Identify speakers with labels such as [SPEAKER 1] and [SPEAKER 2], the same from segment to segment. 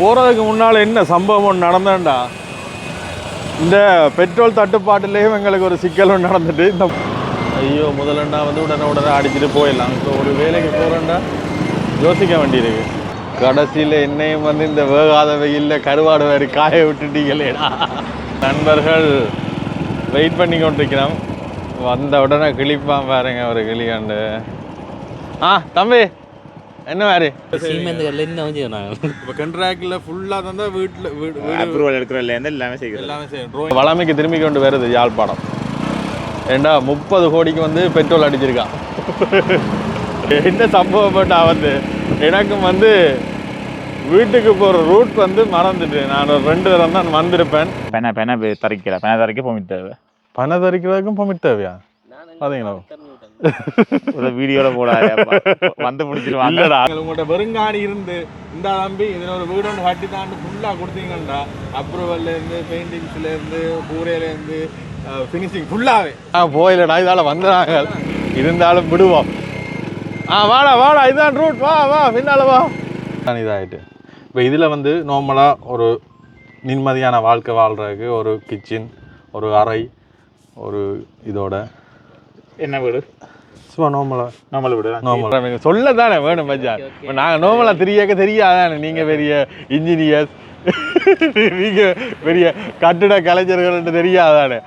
[SPEAKER 1] போகிறதுக்கு முன்னால் என்ன சம்பவம் ஒன்று நடந்தேன்டா. இந்த பெட்ரோல் தட்டுப்பாட்டுலேயும் எங்களுக்கு ஒரு சிக்கல் ஒன்று நடந்துட்டு இந்த ஐயோ முதலண்டா வந்து உடனே அடிச்சுட்டு போயிடலாம். இப்போ ஒரு வேலைக்கு போகிறேன்டா யோசிக்க வேண்டியிருக்கு. கடைசியில் என்னையும் வந்து இந்த வேகாத வெயிலில் கருவாடு வேறு காய விட்டுட்டீங்களேடா. நண்பர்கள் வெயிட் பண்ணி கொண்டிருக்கிறோம். வந்த உடனே கிளிப்பான் பாருங்க ஒரு கிளியாண்டு. தம்பி என்ன மாதிரி இப்போ கண்ட்ராக்டில் ஃபுல்லாக தந்தா வீட்டில்
[SPEAKER 2] அப்ரூவல் எடுக்கிறதுலேருந்து எல்லாமே செய்யணும்.
[SPEAKER 1] வளமைக்கு திரும்பி கொண்டு வருது யாழ்ப்பாணம். ஏண்டா 30 கோடிக்கு வந்து பெட்ரோல் அடிச்சிருக்கான். என்ன சம்பவப்பட்டா வந்து எனக்கும் வந்து வீட்டுக்கு போகிற ரூட் வந்து மறந்துட்டு நான் ஒரு 2 தரம் தான் வந்திருப்பேன்.
[SPEAKER 2] பென தரைக்க பொமிட் தேவை.
[SPEAKER 1] பண தரிக்கிறதுக்கும் பொமிட் தேவையா? பார்த்தீங்களா
[SPEAKER 2] ஒரு வீடியோவில் போடாது வந்து முடிச்சிருவாங்க.
[SPEAKER 1] உங்கள்கிட்ட வெறுங்காணி இருந்து இந்த தம்பி இதில் ஒரு வீடு ஒன்று கட்டி தான் ஃபுல்லாக கொடுத்தீங்கண்டா அப்ரூவல்லேருந்து பெயிண்டிங்ஸ்லேருந்து கூரையிலேருந்து ஃபினிஷிங் ஃபுல்லாகவே போயிலடா. இதால் வந்துடுறாங்க இருந்தாலும் விடுவோம். வாடா இதுதான் ரூட், வா பின்னால் வா. இதாகிட்டு இப்போ இதில் வந்து நார்மலாக ஒரு நிம்மதியான வாழ்க்கை வாழ்கிறதுக்கு ஒரு கிச்சன், ஒரு அறை, ஒரு இதோட
[SPEAKER 2] என்ன வீடு
[SPEAKER 1] சும்மா நார்மல் வீடு
[SPEAKER 2] நார்மல்
[SPEAKER 1] சொல்ல தானே வேணும் மஜா. இப்போ நாங்கள் நார்மலாக தெரியாதானே. நீங்கள் பெரிய இன்ஜினியர்ஸ், நீங்கள் பெரிய கட்டிட கலைஞர்கள் தெரியாதானே.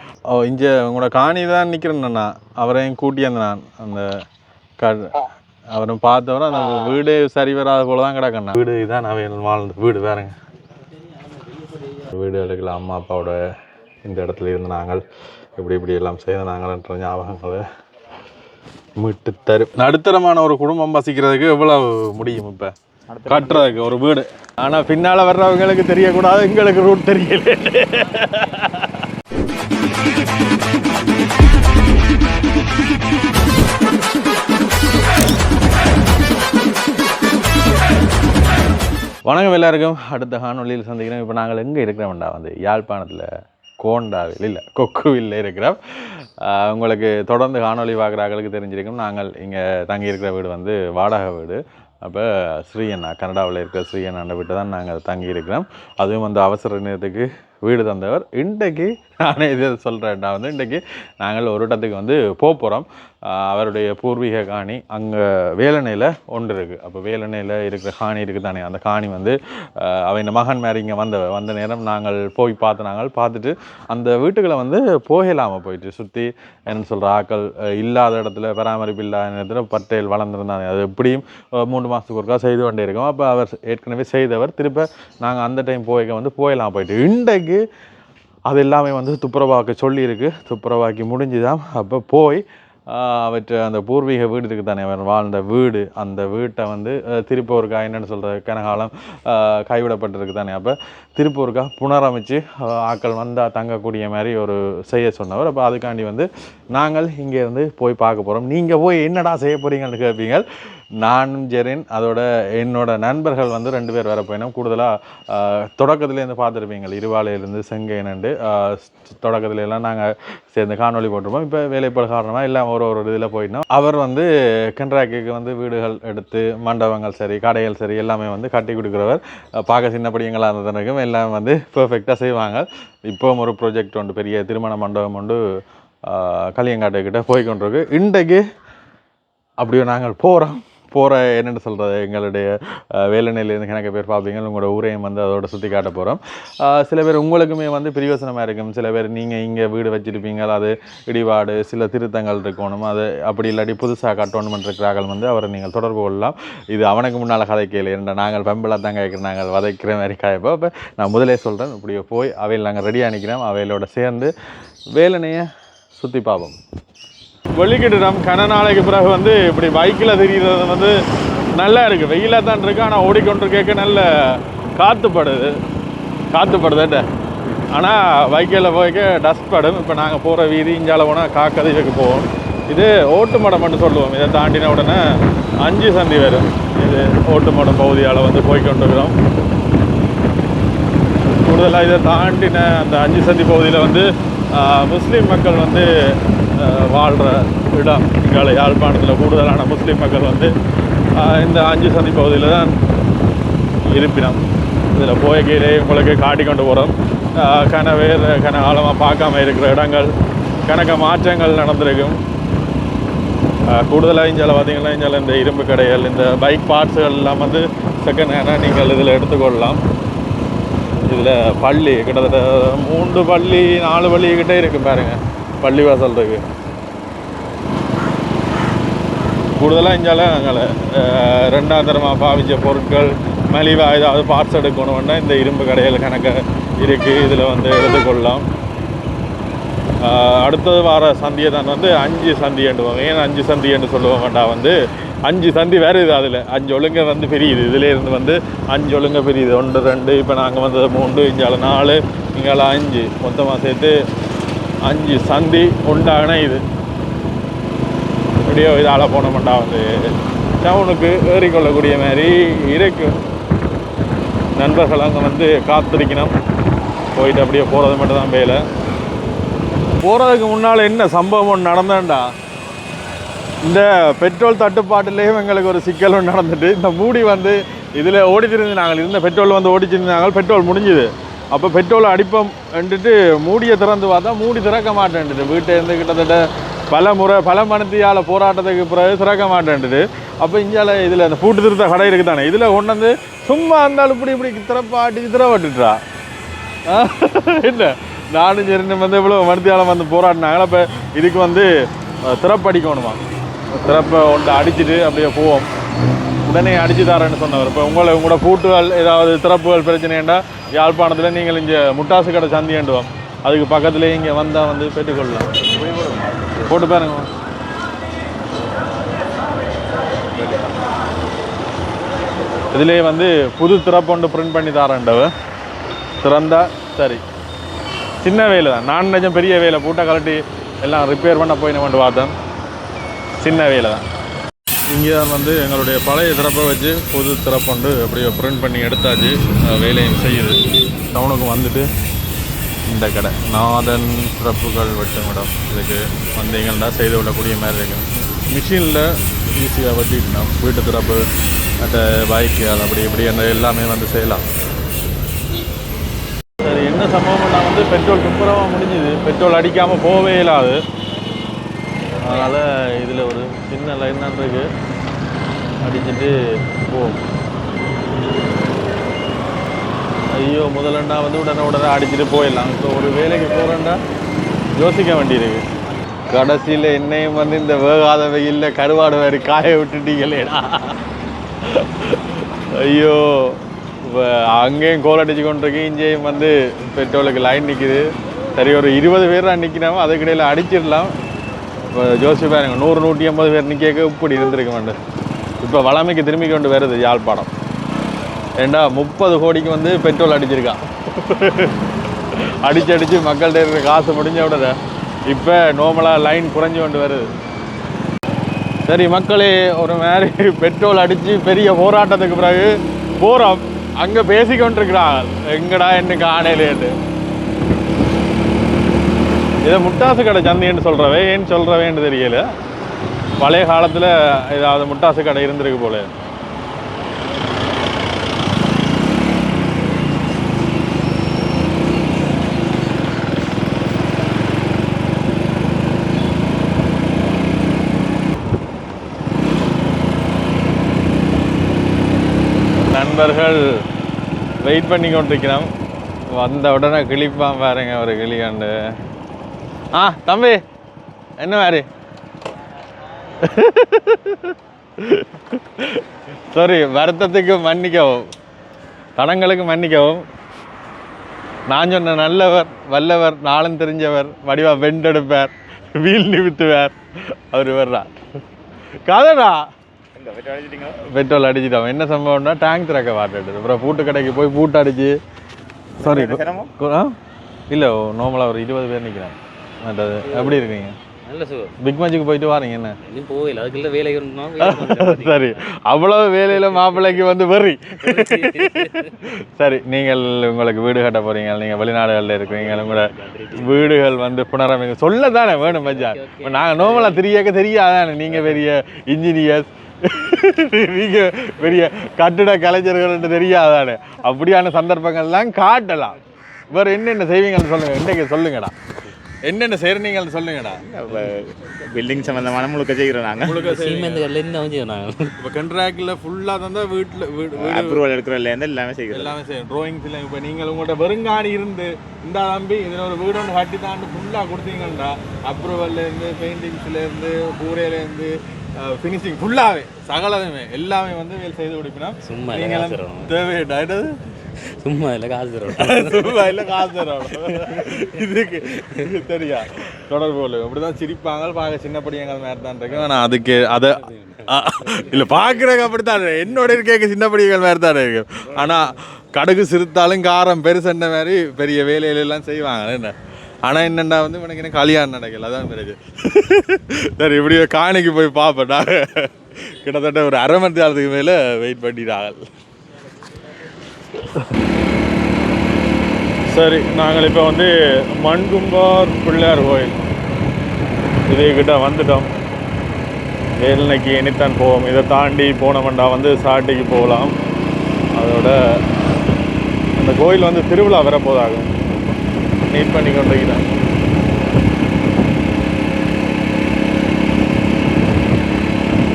[SPEAKER 1] இங்கே உங்களோட காணி தான் நிற்கிறேன்னா அவரையும் கூட்டியாந்து நான் அந்த அவரும் பார்த்தவரை அந்த வீடு சரி வராத போல தான் கிடக்கண்ணா. வீடு இதான் நான் வாழ்ந்த வீடு வேறுங்க. வீடு எடுக்கல அம்மா அப்பாவோட இந்த இடத்துல இருந்து நாங்கள் இப்படி எல்லாம் செய்த நாங்கள்ன்ற ஞாபகங்களை மீட்டு தரும். நடுத்தரமான ஒரு குடும்பம் வசிக்கிறதுக்கு எவ்வளவு முடியும் இப்போ கட்டுறதுக்கு ஒரு வீடு. ஆனால் பின்னால் வர்றவங்களுக்கு தெரியக்கூடாது, எங்களுக்கு ரூட் தெரியல. வணக்கம் எல்லாருக்கும். அடுத்த காணொலியில் சந்திக்கிறோம். இப்போ நாங்கள் எங்கே இருக்கிறோம்டா வந்து யாழ்ப்பாணத்தில் கோண்டாவில் இல்லை கொக்குவில் இருக்கிறோம். உங்களுக்கு தொடர்ந்து காணொலி பார்க்குறாங்களுக்கு தெரிஞ்சிருக்கும். நாங்கள் இங்கே தங்கியிருக்கிற வீடு வந்து வாடகை வீடு. அப்போ ஸ்ரீயண்ணா கனடாவில் இருக்கிற ஸ்ரீயண்ணாண்ட வீட்டை தான் நாங்கள் தங்கியிருக்கிறோம். அதுவும் வந்து அவசர நேரத்துக்கு வீடு தந்தவர். இன்றைக்கு நானே இதை சொல்கிறேன்டா வந்து இன்றைக்கு நாங்கள் ஒரு இடத்துக்கு வந்து போகிறோம். அவருடைய பூர்வீக காணி அங்கே வேலணையில் ஒன்று இருக்குது. அப்போ வேலணையில் இருக்கிற காணி இருக்குது தானே, அந்த காணி வந்து அவன் மகன் மாதிரி இங்கே வந்த நேரம் நாங்கள் போய் பார்த்துட்டு அந்த வீட்டுக்களை வந்து போகலாமல் போயிட்டு சுற்றி என்ன சொல்கிற ஆக்கள் இல்லாத இடத்துல பராமரிப்பு இல்லாத நேரத்தில் பட்டையில் வளர்ந்துருந்தாங்க. அது எப்படியும் 3 மாதத்துக்கு ஒருக்கா செய்து கொண்டே இருக்கோம். அப்போ அவர் ஏற்கனவே செய்தவர் திருப்ப நாங்கள் அந்த டைம் வந்து போகலாம் போயிட்டு இன்றைக்கு அது எல்லாமே வந்து துப்புரவாக்க சொல்லியிருக்கு. துப்புரவாக்கி முடிஞ்சுதான். அப்போ போய் அவற்றை அந்த பூர்வீக வீடு இருக்குது தானே அவர் வாழ்ந்த வீடு, அந்த வீட்டை வந்து திருப்பூருக்கா என்னென்னு சொல்கிற கனகாலம் கைவிடப்பட்டிருக்கு தானே. அப்போ திருப்பூருக்கா புனரமைச்சு ஆக்கள் வந்தால் தங்கக்கூடிய மாதிரி ஒரு செய்ய சொன்னவர். அப்போ அதுக்காண்டி வந்து நாங்கள் இங்கேருந்து போய் பார்க்க போகிறோம். நீங்கள் போய் என்னடா செய்ய போகிறீங்கன்னு கேட்பீங்க. நானும் ஜெரின் அதோட என்னோட நண்பர்கள் வந்து 2 பேர் வேறு போயினோம். கூடுதலாக தொடக்கத்துலேருந்து பார்த்துருப்பீங்க இருவாலையிலேருந்து செங்கைனண்டு தொடக்கத்துலலாம் நாங்கள் சேர்ந்து காணொலி போட்டிருப்போம். இப்போ வேலைப்பாடு காரணமாக எல்லாம் ஒரு இதில் போயிட்டோம். அவர் வந்து கண்ட்ராக்டுக்கு வந்து வீடுகள் எடுத்து மண்டபங்கள் சரி கடைகள் சரி எல்லாமே வந்து கட்டி கொடுக்குறவர். பார்க்க சின்னப்படியங்களாக இருந்ததுக்கும் எல்லாம் வந்து பெர்ஃபெக்டாக செய்வாங்க. இப்போவும் ஒரு ப்ராஜெக்ட் உண்டு, பெரிய திருமண மண்டபம் உண்டு களியங்காட்டுக்கிட்ட போய்கொண்டிருக்கு. இன்றைக்கு அப்படியே நாங்கள் போகிற என்னென்னு சொல்கிறது எங்களுடைய வேலைநிலையிலேருந்து கணக்கு பேர் பார்ப்பீங்க. உங்களோட ஊரையும் வந்து அதோட சுற்றி காட்ட போகிறோம். சில பேர் உங்களுக்குமே வந்து பிரயோசனமாக இருக்கும். சில பேர் நீங்கள் இங்கே வீடு வச்சுருப்பீங்க, அது இடிபாடு சில திருத்தங்கள் இருக்கணும், அது அப்படி இல்லாட்டி புதுசாக கட்டணுமென்று இருக்கிறார்கள் வந்து அவரை நீங்கள் தொடர்பு கொள்ளலாம். இது அவனுக்கு முன்னால் கதைக்கையில் என்ற நாங்கள் பெம்பிளாக தான் கேட்குறோம், நாங்கள் வதைக்கிற மாதிரி காய்ப்போம். அப்போ நான் முதலே சொல்கிறேன், இப்படியே போய் அவையில் நாங்கள் ரெடியாக நிற்கிறோம். அவையிலோட சேர்ந்து வேலனையை சுற்றி பார்ப்போம். வெளிக்கிட்டுறோம். கன நாளைக்கு பிறகு வந்து இப்படி பைக்கில் தெரிகிறது வந்து நல்லா இருக்குது. வெயிலாக தான் இருக்குது, ஆனால் ஓடிக்கொண்டு கேட்க நல்ல காற்றுப்படுதுட்ட. ஆனால் பைக்கில் போய்க்க டஸ்ட் படும். இப்போ நாங்கள் போகிற வீதி இஞ்சால போனால் காக்கதிவுக்கு போவோம். இது ஓட்டுமடம்னு சொல்லுவோம். இதை தாண்டின உடனே 5 சந்தி வரும். இது ஓட்டுமடம் பகுதியால் வந்து போய்கொண்டிருக்கிறோம். கூடுதலாக இதை தாண்டின அந்த 5 சந்தி பகுதியில் வந்து முஸ்லீம் மக்கள் வந்து வாழ்கிற இடம். இங்கே யாழ்ப்பாணத்தில் கூடுதலான முஸ்லீம் மக்கள் வந்து இந்த 5 சந்தி பகுதியில் தான் இருப்பினம். இதில் போய்கையிலே உங்களுக்கு காட்டி கொண்டு போகிறோம். கன காலமாக பார்க்காம இருக்கிற இடங்கள் கணக்க மாற்றங்கள் நடந்திருக்கும். கூடுதலாக இஞ்சால பார்த்தீங்கன்னா இஞ்சால இந்த இரும்பு கடைகள், இந்த பைக் பார்ட்ஸுகள் எல்லாம் வந்து செகண்ட் ஹேண்டாக நீங்கள் இதில் எடுத்துக்கொள்ளலாம். இதில் பள்ளி கிட்டத்தட்ட 3 பள்ளி 4 பள்ளி கிட்டே இருக்குது பாருங்கள், பள்ளி வாசல் இருக்குது. கூடுதலாக இஞ்சால அங்கே 2ஆம் தரமாக பாவிச்ச பொருட்கள் மலிவாக ஏதாவது பார்ட்ஸ் எடுக்கணும்னா இந்த இரும்பு கடைகள் கணக்க இருக்குது, இதில் வந்து எடுத்துக்கொள்ளலாம். அடுத்தது வார சந்தியை தான் வந்து 5 சந்தி எண்டுவோம். ஏன் 5 சந்தி என்று சொல்லுவோம்டா வந்து 5 சந்தி வேறு இது, அதில் 5 ஒழுங்கை வந்து பிரியுது. இதிலேருந்து வந்து 5 ஒழுங்கை பிரியுது. 1 2 இப்போ நாங்கள் வந்து 3 இஞ்சால 4 இங்கால 5 மொத்தமாக சேர்த்து 5 சந்தி உண்டான இது. இப்படியோ இதால் போனோம்டா வந்து டவுனுக்கு ஏறிக்கொள்ளக்கூடிய மாதிரி இருக்கும். நண்பர்கள் அங்கே வந்து காத்திருக்கணும், போயிட்டு அப்படியே போகிறது மட்டும் தான் வேலை. போகிறதுக்கு முன்னால் என்ன சம்பவம் ஒன்று நடந்தேன்டா, இந்த பெட்ரோல் தட்டுப்பாட்டிலேயும் எங்களுக்கு ஒரு சிக்கல் ஒன்று நடந்துட்டு, இந்த மூடி வந்து இதில் ஓடிச்சிருந்து நாங்கள் இருந்த பெட்ரோல் வந்து ஓடிச்சிருந்தாங்க. பெட்ரோல் முடிஞ்சுது. அப்போ பெட்ரோல் அடிப்போம் வந்துட்டு மூடியை திறந்து பார்த்தா மூடி திறக்க மாட்டேன்ட்டு. வீட்டிலேருந்து கிட்டத்தட்ட பல மணித்தியால் போராட்டத்துக்கு பிறகு திறக்க மாட்டேன்ட்டு. அப்போ இந்தியாவில் இதில் அந்த பூட்டு திருத்த கடை இருக்குது தானே, இதில் கொண்டு வந்து சும்மா இருந்தாலும் இப்படி திறப்பாட்டி திறப்பட்டுட்டா. என்ன நானும் சரி வந்து இவ்வளோ மணித்தியாலம் வந்து போராடினாங்களா. இப்போ இதுக்கு வந்து திறப்படிக்கணுமா, திறப்பை ஒன்று அடிச்சுட்டு அப்படியே போவோம். உடனே அடிச்சு தரேன்னு சொன்னவர். இப்போ உங்களோட பூட்டுகள் ஏதாவது திறப்புகள் பிரச்சனைண்டா யாழ்ப்பாணத்தில் நீங்கள் இங்கே முட்டாசு கடை சந்தியாண்டுவோம், அதுக்கு பக்கத்துலேயே இங்கே வந்தால் வந்து பெற்றுக்கொள்ளலாம். போட்டு பாருங்க. இதுலேயே வந்து புது திறப்பு ஒன்று பிரிண்ட் பண்ணி தரேன்டவ. திறந்தா சரி, சின்ன வேலை தான். நான் நிஜம் பெரிய வேலை பூட்டை கலட்டி எல்லாம் ரிப்பேர் பண்ண போய் நம்ம பார்த்தேன், சின்ன வேலை தான். இங்கே வந்து எங்களுடைய பழைய திறப்பை வச்சு புது திறப்பொண்டு அப்படியே பிரிண்ட் பண்ணி எடுத்தாச்சு. வேலையும் செய்யுது. டவுனுக்கு வந்துட்டு இந்த கடை நாதன் திறப்புகள் வெட்டும் இடம், இதுக்கு வந்தீங்கன்னா செய்து விடக்கூடிய மாதிரி இருக்கும். மிஷினில் ஈஸியாக வெட்டிட்டோம். வீட்டு திறப்பு மற்ற பைக்குகள் அப்படி இப்படி அந்த எல்லாமே வந்து செய்யலாம். சரி, என்ன சம்பவம்னா வந்து பெட்ரோல் துப்புரவாக முடிஞ்சுது. பெட்ரோல் அடிக்காமல் போகவே இல்லாது. அதனால் இதில் ஒரு சின்ன லைன் தான் இருக்குது, அடிச்சுட்டு போகும். ஐயோ முதலண்டா வந்து உடனே அடிச்சுட்டு போயிடலாம். இப்போ ஒரு வேலைக்கு போகிறேன்டா யோசிக்க வேண்டியிருக்கு. கடைசியில் என்னையும் வந்து இந்த வேகாத வெயிலில் கருவாடு வேறு காய விட்டுட்டீங்களேடா. ஐயோ, அங்கேயும் கோல் அடிச்சு கொண்டிருக்கு, இங்கேயும் வந்து பெட்ரோலுக்கு லைன் நிற்கிது. சரி, ஒரு 20 பேர் தான் நிற்கிறோம், அதுக்கிடையில் அடிச்சிடலாம். இப்போ ஜோசி பாருங்க, 100 150 பேர் நிற்க இப்படி இருந்திருக்க மாட்டேன். இப்போ வளமைக்கு திரும்பி கொண்டு வருது யாழ்ப்பாணம். ஏண்டா 30 கோடிக்கு வந்து பெட்ரோல் அடிச்சிருக்கான். அடிச்சு மக்கள்கிட்ட இருக்கிற காசு முடிஞ்ச விட இப்போ நார்மலாக லைன் குறைஞ்சி கொண்டு வருது. சரி மக்களே, ஒரு மாதிரி பெட்ரோல் அடித்து பெரிய போராட்டத்துக்கு பிறகு போகிறோம். அங்கே பேசிக்கொண்டிருக்கிறாங்க, எங்கடா என்ன காணையிலேட்டு. இதை முட்டாசு கடை சந்தைன்னு சொல்கிறவே, ஏன்னு சொல்கிறவேன்னு தெரியல. பழைய காலத்தில் ஏதாவது முட்டாசு கடை இருந்திருக்கு போல. நண்பர்கள் வெயிட் பண்ணி கொண்டிருக்கிறோம். வந்த உடனே கிளிப்பான் பாருங்க, ஒரு கிளியாண்டு. தம்பி என்ன மாதிரி சாரி, வருத்தத்துக்கு மன்னிக்கவும், தடங்களுக்கு மன்னிக்கவும். நான் சொன்ன நல்லவர் வல்லவர் நாளும் தெரிஞ்சவர் வடிவா வெண்டெடுப்பார் வீல் நிமித்துவார் அவர் வர்றா கதடா. பெட்ரோல் அடிச்சுட்டோம். என்ன சம்பவம்னா டேங்க் திறக்க வாட்டது. அப்புறம் பூட்டு கடைக்கு போய் பூட்டு அடிச்சு, சாரி இல்லை நார்மலாக ஒரு 20 பேர் நிற்கிறேன். மற்றது எப்படி இருக்கீங்க? நல்ல சுகம். பிக் மேட்சுக்கு போயிட்டு வாரீங்க என்ன? போகல, அதுக்குள்ள வேலை. சரி, அவ்வளவு வேலையில மாப்பிள்ளைக்கு வந்து வெறி. சரி, நீங்கள் உங்களுக்கு வீடு கட்ட போறீங்க, நீங்க வெளிநாடுகளில் இருக்கிறீங்க, உங்களோட வீடுகள் வந்து புனரமைக்க சொல்ல தானே வேணும் மச்சான். நாங்கள் நோமலாக தெரியாதானே, நீங்க பெரிய இன்ஜினியர்ஸ், நீங்கள் பெரிய கட்டிட கலைஞர்கள் தெரியாதானே, அப்படியான சந்தர்ப்பங்கள்லாம் காட்டலாம். வேறு என்னென்ன செய்வீங்கன்னு சொல்லுங்கள், இன்றைக்கு சொல்லுங்கடா, என்னென்ன செய்கிறீங்கன்னு சொல்லுங்கடா.
[SPEAKER 2] பில்டிங் சம்மந்தமான முழுக்க செய்கிறோம் நாங்கள்.
[SPEAKER 1] இப்போ கண்ட்ராக்டில் ஃபுல்லாக தந்தால் வீட்டில்
[SPEAKER 2] அப்ரூவல் எடுக்கிறதுலேருந்து எல்லாமே செய்கிறோம்.
[SPEAKER 1] எல்லாமே செய்யும். ட்ராயிங்ஸில் இப்போ நீங்கள் உங்கள்கிட்ட வெறுங்காணி இருந்து இந்த தம்பி இதில் ஒரு வீடு ஒன்று கட்டி தாண்டு ஃபுல்லாக கொடுத்தீங்கன்னா அப்ரூவல்லேருந்து பெயிண்டிங்ஸ்லேருந்து கூரையிலேருந்து ஃபினிஷிங் ஃபுல்லாகவே சகலமே எல்லாமே வந்து வேலை செய்து கொடுப்பினா
[SPEAKER 3] சும்மா
[SPEAKER 1] தேவையிட்டாயிட்டது.
[SPEAKER 3] சும்மா இல்லை காசு தரோம்,
[SPEAKER 1] சும்மா இல்லை காசு தரோம். இதுக்கு சரியா தொடர்பு கொள்ளு. அப்படிதான் சிரிப்பாங்க, பார்க்க சின்ன படியங்கள் மாதிரி தான் இருக்கு. ஆனால் அதுக்கு அதை இல்லை பார்க்குறக்கு அப்படித்தான் என்னோட கேட்க சின்ன படியங்கள் மாதிரி தான் இருக்கு. ஆனால் கடுகு சிறுத்தாலும் காரம் பெருசண்ட மாதிரி பெரிய வேலையிலெல்லாம் செய்வாங்க என்ன. ஆனால் என்னென்னா வந்து உனக்கு என்ன கல்யாணம் நடக்கல, அதான் பிறகு. சரி, இப்படியே காணிக்கு போய் பார்ப்பேன். கிட்டத்தட்ட ஒரு அரை மணி நேரத்துக்கு மேலே வெயிட் பண்ணிட்டாங்க. சரி, நாங்கள் இப்போ வந்து மண்கும்பார் பிள்ளையார் கோயில் இதுக்கிட்ட வந்துட்டோம். வேலனைக்கு இனித்தான் போவோம். இதை தாண்டி போனோம்டா வந்து சாட்டிக்கு போகலாம். அதோட அந்த கோயில் வந்து திருவிழா வரப்போதாகும், நீட் பண்ணி கொண்டிருக்கிறேன்.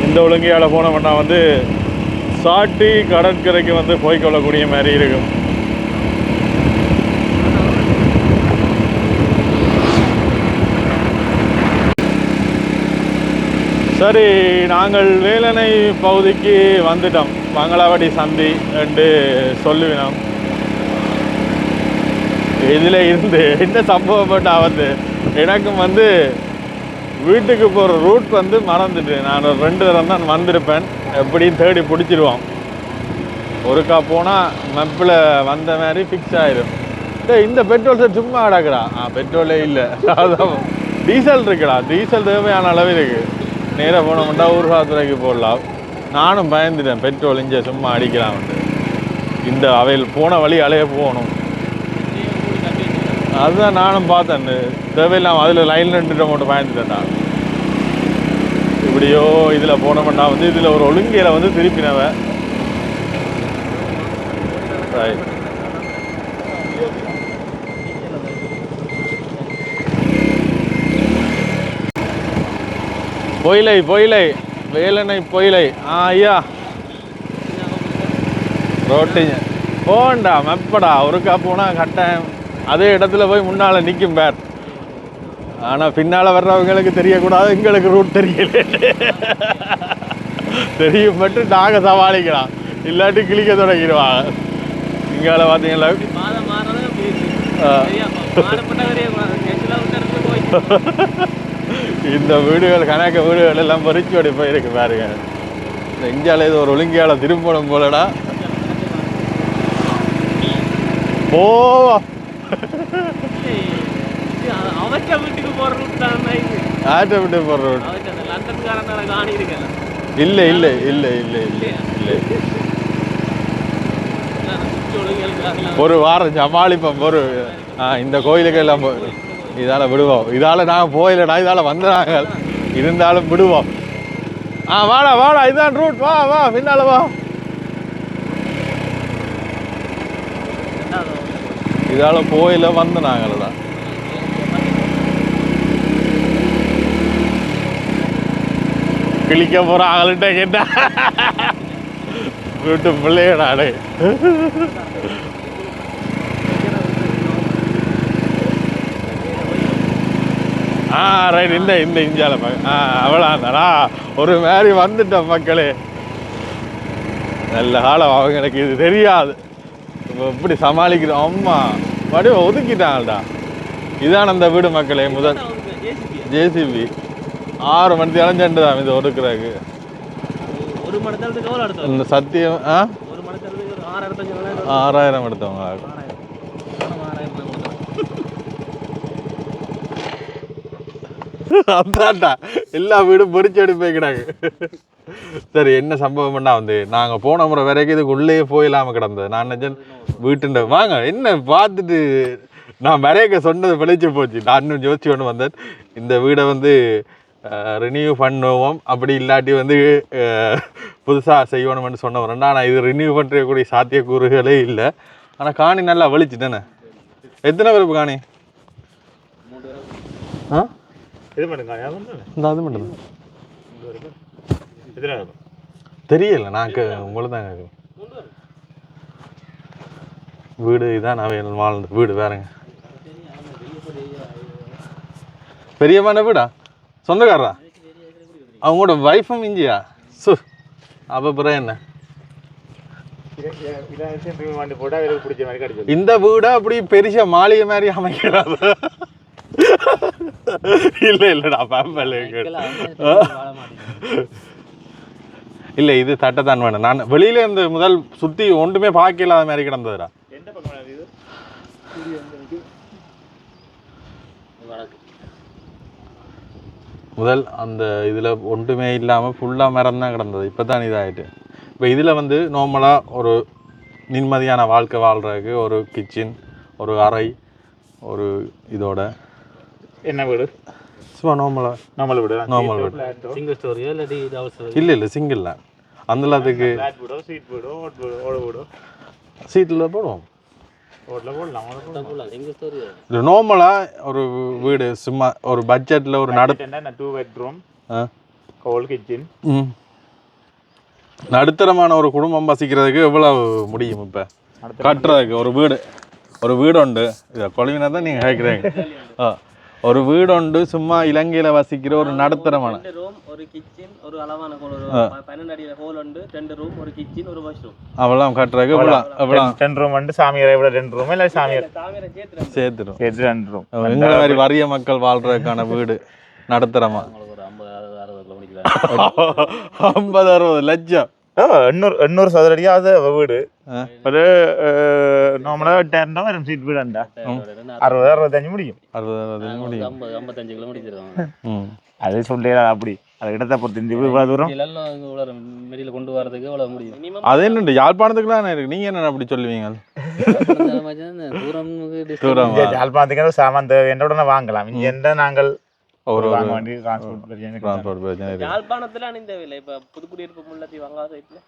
[SPEAKER 1] இந்த ஒழுங்கையால் போனோம்னா வந்து சாட்டி கடற்கரைக்கு வந்து போய்க்கொள்ளக்கூடிய மாதிரி இருக்கும். சரி, நாங்கள் வேலனை பகுதிக்கு வந்துட்டோம். மங்களாவடி சந்தி என்று சொல்லுவினோம். இதில் இருந்து என்ன சம்பவப்பட்டா வந்து எனக்கும் வந்து வீட்டுக்கு போகிற ரூட் வந்து மறந்துட்டு நான் ஒரு 2 தரம் தான் வந்திருப்பேன். எப்படியும் தேடி பிடிச்சிடுவோம். ஒருக்கா போனால் மெப்பில் வந்த மாதிரி ஃபிக்ஸ் ஆகிடும். இந்த பெட்ரோல் சார் சும்மா கிடக்குறா. பெட்ரோலே இல்லை, அதான் டீசல் இருக்குடா. டீசல் தேவையான அளவு இருக்குது. நேராக போனோம்னா ஊர்காத்துறைக்கு போடலாம். நானும் பயந்துட்டேன், பெட்ரோல் இங்கே சும்மா அடிக்கலாம்ட்டு. இந்த அவையில் போன வழி அலைய போகணும். அதுதான் நானும் பார்த்தேன். தேவையில்லாமல் அதில் லைன் நின்றுட்டு மட்டும் பயந்துட்டேன்டா. இப்படியோ இதில் போனோம்னா வந்து இதில் ஒரு ஒழுங்கையில் வந்து திருப்பினவ. பொயிலை பொயிலை வேலனை பொயிலை. ஐயா ரோட்டிங்க போண்டா மெப்படா. ஒருக்கா போனால் கட்டாயம் அதே இடத்துல போய் முன்னால் நிற்கும் பேர். ஆனால் பின்னால் வர்றவங்களுக்கு தெரியக்கூடாது, எங்களுக்கு ரூட் தெரியல. தெரியும் மட்டும் நாங்கள் சமாளிக்கலாம், இல்லாட்டி கிளிக்க தொடங்கிடுவாங்க. இங்கால பார்த்தீங்களா இந்த வீடுகள் கணக்க வீடுகள் எல்லாம் பறிச்சோடி போயிருக்கு பாருங்க. இந்த இந்தியாவில் இது ஒரு ஒழுங்கியால் திரும்பணும் போலடா. ஓ வீட்டுக்கு போற ரூட் வீட்டுக்கு போற ரூட் இல்லை இல்லை இல்லை இல்லை இல்லை இல்லை. ஒரு வாரம் சமாளிப்போம். ஒரு இந்த கோயிலுக்கு எல்லாம் இதால் விடுவோம். இதால் நாங்கள் போயிலடா, இதால் வந்துடுறாங்க, இருந்தாலும் விடுவோம். வாடா வாடா, இதுதான் ரூட், வா வா பின்னால வா. இதால் போயில வந்து நாங்களடா. கிளிக்க போகிற ஆளுகிட்ட கேட்டா வீட்டு பிள்ளையடாடே. ரைட். இந்த இந்த இந்தியாவில் அவ்வளோதானா ஒரு மாதிரி வந்துட்டோம் மக்களே. நல்ல காலம். அவங்களுக்கு இது தெரியாது எப்படி சமாளிக்கிறோம். அம்மா மறுபடியும் ஒதுக்கிட்டாங்கடா. இதான் அந்த வீடு மக்களே. முதல் ஜேசிபி 6 மணி இளைஞ்சண்டு தான் இது ஒதுக்குறாங்க. இந்த சத்தியம் 6000 எடுத்தவங்க. அதான்டா எல்லா வீடும் பொறிச்சடி போய்க்கிறாங்க. சரி, என்ன சம்பவம் பண்ணா வந்து நாங்கள் போன முறை வரைக்கும் இதுக்கு உள்ளே போயிடாமல் கிடந்தது. நான் நினைச்சேன் வீட்டுண்ட வாங்க என்ன பார்த்துட்டு நான் வரையக்க சொன்னது பிழைச்சி போச்சு. நான் இன்னும் யோசிச்சு கொண்டு வந்தேன். இந்த வீடை வந்து ரினியூ பண்ணுவோம், அப்படி இல்லாட்டி வந்து புதுசாக செய்யணும்னு சொன்னவன். ஆனால் இது ரினியூ பண்ணுறக்கூடிய சாத்தியக்கூறுகளே இல்லை. ஆனால் காணி நல்லா வலிச்சுட்டேனே. எத்தனை பேருக்கு காணி? ஆ
[SPEAKER 2] இது பண்ணுங்க
[SPEAKER 1] இந்த அது மட்டும் தெரியல. நான் உங்களை தான் கேட்குறேன். வீடு இதான் நான் வாழ்ந்த வீடு வேறங்க. பெரியமான வீடா? சொந்தக்காரரா? அவங்களோட வைஃபும் இஞ்சியா? அப்போ பிறகு என்ன? இந்த வீடை அப்படி பெரிய மாளிகை மாதிரி அமைக்கிறாரு. இல்லடா பாம்பல இல்ல, இது தட்டைத்தான் வேணும். நான் வெளியில இருந்து முதல் சுத்தி ஒன்றுமே பார்க்கல அது மாதிரி கிடந்ததுடா. முதல் அந்த இதில் ஒன்றுமே இல்லாமல் ஃபுல்லாக மரம் தான் கிடந்தது. இப்போ தான் இதாகிட்டு. இப்போ இதில் வந்து நார்மலாக ஒரு நிம்மதியான வாழ்க்கை வாழ்கிறதுக்கு ஒரு கிச்சன், ஒரு அறை, ஒரு இதோட
[SPEAKER 2] என்ன வீடு
[SPEAKER 1] சும்மா நார்மல் வீடு.
[SPEAKER 3] சிங்கிள் ஸ்டோரியா இல்லாட்டி
[SPEAKER 1] இல்லை சிங்கிள் தான். அந்த எல்லாத்துக்கு சீட்டில் போடுவோம். இது நார்மலாக ஒரு வீடு சும்மா ஒரு பட்ஜெட்டில் ஒரு
[SPEAKER 2] 2 பெட்ரூம் ஹோல் கிச்சன்.
[SPEAKER 1] நடுத்தரமான ஒரு குடும்பம் வசிக்கிறதுக்கு எவ்வளவு முடியும் இப்போ கட்டுறதுக்கு? ஒரு வீடு உண்டு. இதை கொழுவினா தான் நீங்கள் கேட்குறீங்க. ஒரு வீடு உண்டு சும்மா இலங்கையில் வசிக்கிற ஒரு நடுத்தரமான
[SPEAKER 4] ஒரு கிச்சன், ஒரு அளவான 12 அடி ஹோல் உண்டு, 2 ரூம், ஒரு கிச்சன், ஒரு வாஷ்ரூம்.
[SPEAKER 1] அவ்வளோ கட்டுறதுக்கு எவ்வளோ?
[SPEAKER 2] 10 ரூம் வந்து சாமியாரை விட 2 ரூம் இல்லை சாமியார்
[SPEAKER 1] சேர்த்துடும்.
[SPEAKER 2] 2 ரூம்.
[SPEAKER 1] எங்களை மாதிரி வறிய மக்கள் வாழ்றதுக்கான வீடு நடுத்தரமா
[SPEAKER 3] ஒரு 50-60
[SPEAKER 1] லட்சம்.
[SPEAKER 2] 800 சதுர அடியா அது வீடு. ஒரு நார்மலாக 10 வரும் சீட் வீடு. 60-65 முடியும்.
[SPEAKER 1] 60-65 முடியும்.
[SPEAKER 3] 55 கிலோமீட்டர்.
[SPEAKER 2] அது சொல்லி அப்படி அது இடத்தை பொறுத்து இந்த இவ்வளவு தூரம்
[SPEAKER 3] வெளியில கொண்டு வரதுக்கு எவ்வளவு முடியும்?
[SPEAKER 1] அது என்ன யாழ்ப்பாணத்துக்குலாம் இருக்கு. நீங்க என்ன அப்படி சொல்லுவீங்க?
[SPEAKER 3] தூரம்
[SPEAKER 2] யாழ்ப்பாணத்துக்கு சாமான் என்னோட வாங்கலாம். இங்க எந்த நாங்கள்
[SPEAKER 1] ஒரு
[SPEAKER 2] வாங்க வேண்டிய டிரான்ஸ்போர்ட் பிரச்சனை.
[SPEAKER 4] யாழ்ப்பாணத்துல அணிந்தவில்லை. இப்ப புதுக்குடியிருப்பு முள்ளத்தி வங்கா சைட்ல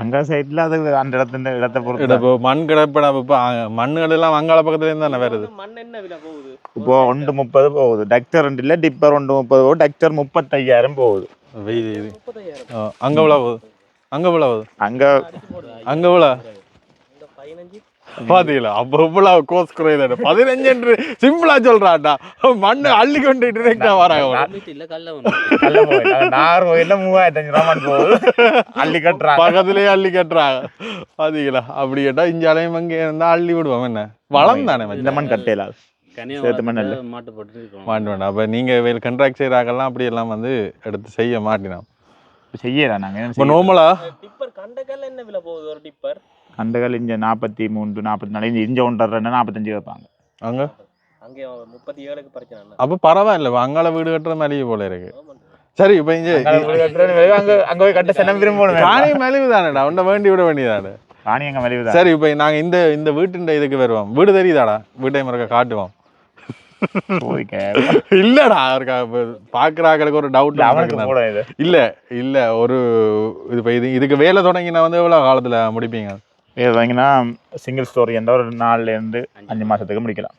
[SPEAKER 2] அங்க சைட்ல அது அந்த இடத்தை பொறுத்து
[SPEAKER 1] மண் கிடப்பிட மண்ணுகள் எல்லாம் வங்காள பக்கத்துல இருந்து தானே வருது.
[SPEAKER 4] மண் என்ன விலை போகுது?
[SPEAKER 2] இப்போ 130 போகுது. டக்டர் 2 இல்ல டிப்பர் 130 போகுது. டக்டர் 35,000 போகுது.
[SPEAKER 1] அங்க எவ்வளவு? அங்க எவ்வளவு?
[SPEAKER 2] அங்க
[SPEAKER 1] எவ்வளவு பாத்தீங்களா? அப்ப இவ்வளவு கோர்ஸ் குறையுது. 15 என்று சிம்பிளா சொல்றாண்டா. மண்ணு அள்ளி கொண்டு வராங்க.
[SPEAKER 2] நார்வையில 3,500 போகுது. அள்ளி கட்டுறாங்க,
[SPEAKER 1] பக்கத்துலயே அள்ளி கட்டுறாங்க. பாத்தீங்களா? அப்படி கேட்டா இஞ்சாலையும் அங்கே இருந்தா அள்ளி விடுவோம். என்ன வளம் தானே இந்த மண் கட்டையில மாட்டு வேண்டாம். அப்ப நீங்க கண்ட்ராக்ட் செய்யறாங்கலாம் அப்படி எல்லாம் வந்து எடுத்து செய்ய மாட்டினோம்.
[SPEAKER 2] செய்யலாம் நாங்க.
[SPEAKER 1] இப்ப நார்மலா
[SPEAKER 4] டிப்பர் கண்டகல்ல என்ன விலை போகுது ஒரு டிப்பர்?
[SPEAKER 2] கண்டுகள் இங்க 43-44 இஞ்ச 1.5-45 வைப்பாங்க.
[SPEAKER 1] அங்க
[SPEAKER 4] அங்கே 37க்கு பிரச்சனை.
[SPEAKER 1] அப்ப பரவாயில்ல. அங்கால வீடு கட்டுற மாதிரி போல இருக்கு. சரி, இப்ப இங்க
[SPEAKER 2] அங்க போய் கட்ட சென்னம் விரும்பணும்.
[SPEAKER 1] காணி மலிவு தானடா, உன்ன வேண்டி விட வேண்டியதானே.
[SPEAKER 2] காணி அங்க மலிவு தான்.
[SPEAKER 1] சரி, இப்ப நாங்க இந்த வீட்டுன்ற இதுக்கு வருவோம். வீடு தெரியுதாடா? வீட்டை முறைக்க காட்டுவோம். இல்லடா, பாக்குறாங்களுக்கு ஒரு டவுட். இல்ல ஒரு இதுக்கு வேலை தொடங்கினா வந்து எவ்வளவு காலத்துல முடிப்பீங்க?
[SPEAKER 2] வேலை சிங்கிள் ஸ்டோரி என்ற ஒரு 4 இருந்து 5 மாசத்துக்கு முடிக்கலாம்.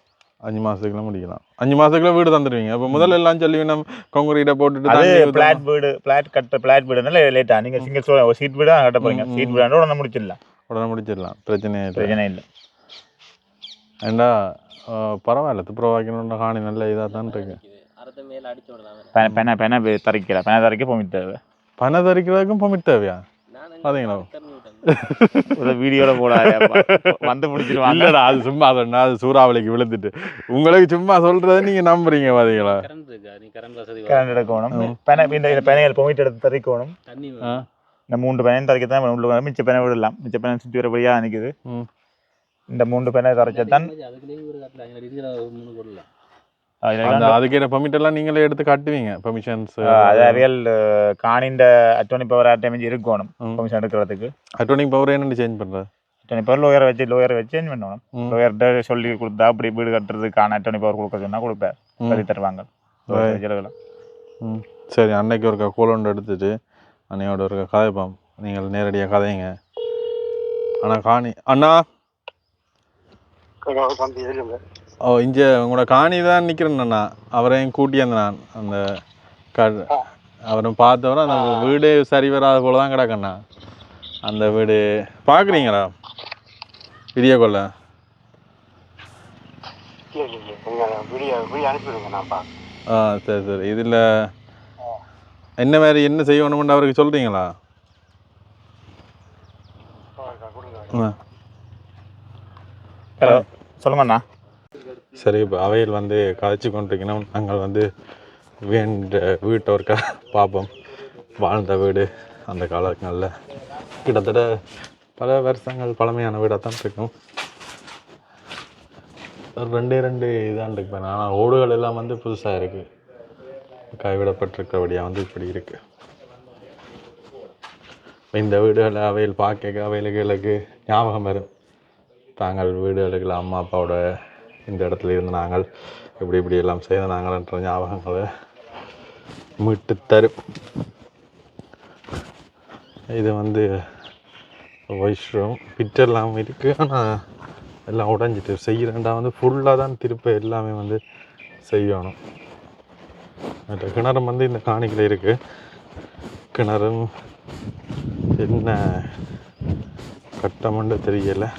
[SPEAKER 1] 5 மாசத்துக்குள்ள முடிக்கலாம். 5 மாசத்துக்குள்ள வீடு தந்துடுவீங்க. அப்ப முதல்ல எல்லாம் சொல்லுவீங்க கொங்குரீட போட்டுட்டு
[SPEAKER 2] பிளாட் வீடு பிளாட் வீடுனால லேட்டா. நீங்க சிங்கிள் ஸ்டோரி ஒரு சீட் வீடு தான் கட்ட போறீங்க. சீட் வீடு உடனே முடிச்சிடலாம். பிரச்சனை இல்லை. ஏண்டா பரவாயில்ல, துப்புரவாக்கணும்னு காணி நல்ல இதாக தான் இருக்கு. பென தரைக்க பொமிட் தேவை. பனை தரிக்கிறதுக்கும் பொமிட் தேவையா? பாத்தீங்களா? வீடியோல போடாத வந்து முடிச்சிருவாங்க. இல்லடா, அது சும்மா அது சூறாவளிக்கு விழுந்துட்டு உங்களுக்கு சும்மா சொல்றதை நீங்க நம்புறீங்க. பாத்தீங்களா? கரண்ட் எடுக்கணும். பெனைகள் பொமிட் எடுத்து தரிக்கணும். இந்த 3 பெனையும் தரிக்கத்தான் உள்ள. மிச்ச பெனை விடலாம். மிச்ச பெனை சுற்றி வரபடியா நிற்குது. இந்த 3 பெனை தரைச்சதான் அதுக்கு பெர்மிட் எல்லாம் நீங்களே எடுத்து காட்டுவீங்க. பெர்மிஷன்ஸ் ரியல் காணிண்ட அட்டோர்னி பவர் ஆட்டமிஞ்சி இருக்கணும். பெர்மிஷன் எடுக்கிறதுக்கு அட்டோர்னி பவர் என்னன்னு சேஞ்ச் பண்றது? அட்டோர்னி பவர் லோயரை வச்சு சேஞ்ச் பண்ணணும். லோயர்கிட்ட சொல்லி கொடுத்தா அப்படி வீடு கட்டுறதுக்கான அட்டோர்னி பவர் கொடுக்க சொன்னா கொடுப்பார். சொல்லி தருவாங்க.
[SPEAKER 1] சரி, அன்னைக்கு ஒரு கோலோண்டு எடுத்துட்டு அன்னையோட ஒரு கதைப்போம். நீங்கள் நேரடியாக கதைங்க. ஆனால் காணி அண்ணா ஓ இங்கே உங்களோட காணி தான் நிற்கிறேன் அண்ணா. அவரையும் கூட்டியாந்து நான் அந்த அவரும் பார்த்தவரை அந்த வீடு சரி வராத போல தான் கிடக்கண்ணா. அந்த வீடு பார்க்குறீங்களா வீடியோ கொள்ள? ஆ சரி சரி. இதில் என்ன மாதிரி என்ன செய்யணும்னு அவருக்கு சொல்கிறீங்களா?
[SPEAKER 2] ஹலோ சொல்லுங்கண்ணா.
[SPEAKER 1] சரி, இப்போ அவையில் வந்து கதைச்சி கொண்டிருக்கணும். நாங்கள் வந்து வீட்டை ஒருக்கா பார்ப்போம். வாழ்ந்த வீடு அந்த காலங்களில் கிட்டத்தட்ட பல வருஷங்கள் பழமையான வீடாக தான் இருக்கும். ஒரு 2 இதான் இருக்கு. ஆனால் ஓடுகள் எல்லாம் வந்து புதுசாக இருக்குது. கைவிடப்பட்டிருக்கிறபடியாக வந்து இப்படி இருக்குது. இந்த வீடுகளை அவையில் பார்க்க அவைகளுக்கு ஞாபகம் வரும். தாங்கள் வீடுகளுக்கு அம்மா அப்பாவோட இந்த இடத்துல இருந்து நாங்கள் இப்படி எல்லாம் செய்த நாங்கள்ன்ற ஞாபகங்களை மீட்டு தரும். இது வந்து வைஷ்ரம் பிட்டெல்லாம் இருக்குது. ஆனால் எல்லாம் உடஞ்சிட்டு செய்கிறேன்டா வந்து ஃபுல்லாக தான் திருப்ப எல்லாமே வந்து செய்யணும். மற்ற கிணறும் வந்து இந்த காணிக்கில் இருக்குது. கிணறும் என்ன கட்டமண்டு தெரியலை.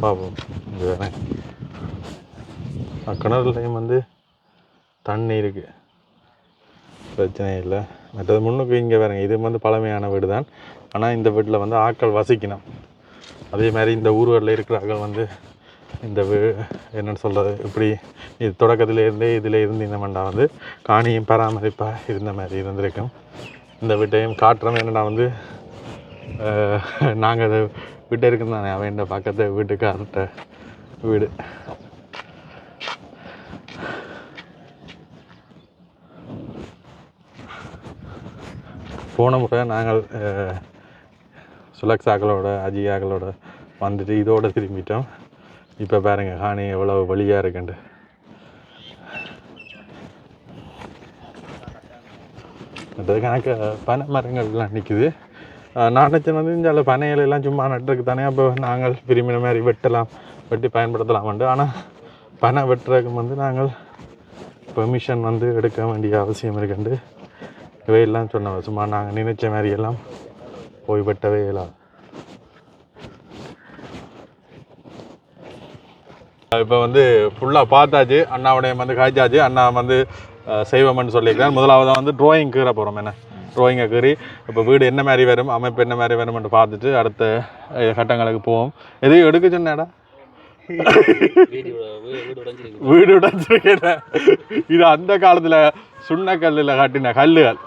[SPEAKER 1] பார்ப்போம். இது வேற கிணறுலையும் வந்து தண்ணி இருக்குது, பிரச்சனை இல்லை. மற்றது முன்னுக்கு இங்கே வேறங்க. இது வந்து பழமையான வீடு தான். ஆனால் இந்த வீட்டில் வந்து ஆட்கள் வசிக்கணும். அதே மாதிரி இந்த ஊர்களில் இருக்கிற ஆட்கள் வந்து இந்த என்னென்னு சொல்கிறது, இப்படி இது தொடக்கத்திலேருந்தே இதில் இருந்து இந்த மண்டா வந்து காணியும் பராமரிப்பாக இருந்த மாதிரி இருந்திருக்கும். இந்த வீட்டையும் காட்டுறோம். என்னென்னா வந்து நாங்கள் அதை வீட்டை இருக்குன்னு தானே அவன் பக்கத்து வீட்டுக்கார்ட்ட வீடு. போன முறை நாங்கள் சுலக்ஸாக்களோட அஜியாக்களோட வந்துட்டு இதோடு திரும்பிட்டோம். இப்போ பாருங்க காணி எவ்வளோ வழியாக இருக்குண்டு. அது கணக்கு பனை மரங்கள்லாம் நிற்குது. நான் நினச்சேன் வந்து இந்த பனைகள் எல்லாம் சும்மா நட்டுருக்கு தானே, அப்போ நாங்கள் விரும்பின மாதிரி வெட்டி பயன்படுத்தலாம்ண்டு. ஆனால் பனை வெட்டுறதுக்கு வந்து நாங்கள் பெர்மிஷன் வந்து எடுக்க வேண்டிய அவசியம் இருக்குண்டு. இவையெல்லாம் சொன்னோம். சும்மா நாங்கள் நினைச்ச மாதிரியெல்லாம் போய் வெட்டவே இயலாது. இப்போ வந்து ஃபுல்லாக பார்த்தாச்சு. அண்ணாவுடைய வந்து காய்ச்சாச்சு. அண்ணா வந்து செய்வோம்னு சொல்லியிருக்கேன். முதலாவது வந்து ட்ராயிங் கீற போகிறோம். என்ன ட்ராயிங்கை கீறி இப்போ வீடு என்ன மாதிரி வரும், அமைப்பு என்ன மாதிரி வரும்னு பார்த்துட்டு அடுத்த கட்டங்களுக்கு போவோம். எதையும் எடுக்க சொன்னேடா, வீடு உடைஞ்சிருக்கேன். இது அந்த காலத்தில் சுண்ணக்கல்லில் கட்டின கல்லுகள்.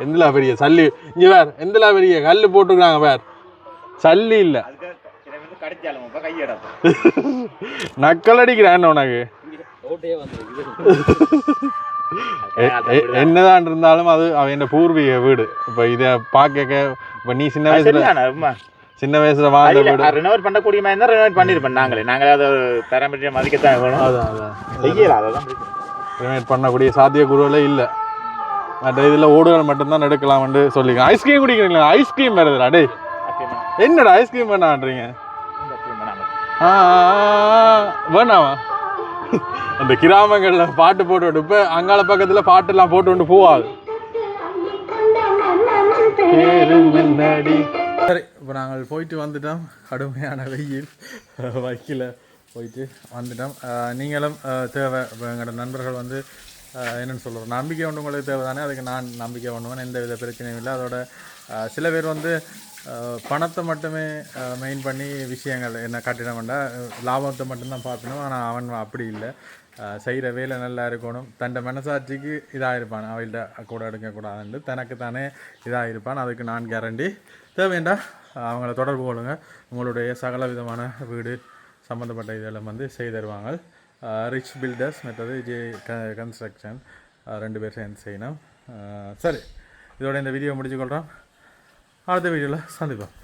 [SPEAKER 1] எந்தில் பெரிய சல்லி இங்கே வேறு, எந்தில் பெரிய கல் போட்டுருக்காங்க வேறு, சல்லி இல்லை. நக்கல் அடிக்கிறேன் உனக்கு. என்னதான் இருந்தாலும் அது அவன் பூர்வீக வீடு. இப்போ இதை பார்க்க இப்போ நீ சின்ன வயசுல வாழ்ந்த வீடு
[SPEAKER 2] ரெனோவேட் பண்ணக்கூடிய மாதிரி இருந்தால் ரெனோவேட் பண்ணியிருப்பேன். நாங்களே அதை தரம்பரிய மதிக்கத்தான் வேணும்.
[SPEAKER 1] அதான் ரெனோவேட் பண்ணக்கூடிய சாத்தியக்கூறுகளே இல்லை. மற்ற இதில் ஓடுகள் மட்டும்தான் எடுக்கலாம்னு சொல்லிக்கலாம். ஐஸ்கிரீம் குடிக்கிறீங்களா? ஐஸ்கிரீம் வருதுடா. டே என்னடா ஐஸ்கிரீம் வேணான்றீங்க? வேணாமா? அந்த கிராமங்களில் பாட்டு போட்டு இப்போ அங்கால பக்கத்தில் பாட்டெல்லாம் போட்டு கொண்டு போவாது. சரி, இப்போ நாங்கள் போயிட்டு வந்துட்டோம். கடுமையான வெயில் வைக்கில் போயிட்டு வந்துட்டோம். நீங்களும் தேவை. இப்போ எங்களோட நண்பர்கள் வந்து என்னென்னு சொல்கிறோம், நம்பிக்கை ஒன்று உங்களுக்கு தேவை தானே. அதுக்கு நான் நம்பிக்கை ஒன்றுவேன், எந்த வித பிரச்சனையும் இல்லை. அதோட சில பேர் வந்து பணத்தை மட்டுமே மெயின் பண்ணி விஷயங்கள் என்ன கட்டிட வேண்டாம், லாபத்தை மட்டும்தான் பார்க்கணும். ஆனால் அவன் அப்படி இல்லை. செய்கிற வேலை நல்லா இருக்கணும். தன்னை மனசாட்சிக்கு இதாக இருப்பான். அவள்கிட்ட கூட எடுக்கக்கூடாதுன்னு தனக்கு தானே இதாக இருப்பான். அதுக்கு நான் கேரண்டி. தேவைண்டா அவங்கள தொடர்பு கொள்ளுங்க. உங்களுடைய சகல விதமான வீடு சம்மந்தப்பட்ட இதெல்லாம் வந்து செய்து தருவாங்க. ரிச் பில்டர்ஸ் மற்றது கன்ஸ்ட்ரக்ஷன் 2 பேர் சேர்ந்து செய்யணும். சரி, இதோட இந்த வீடியோ முடிச்சுக்கொள்கிறோம். அடுத்த வீடியோவில் சந்திப்போம்.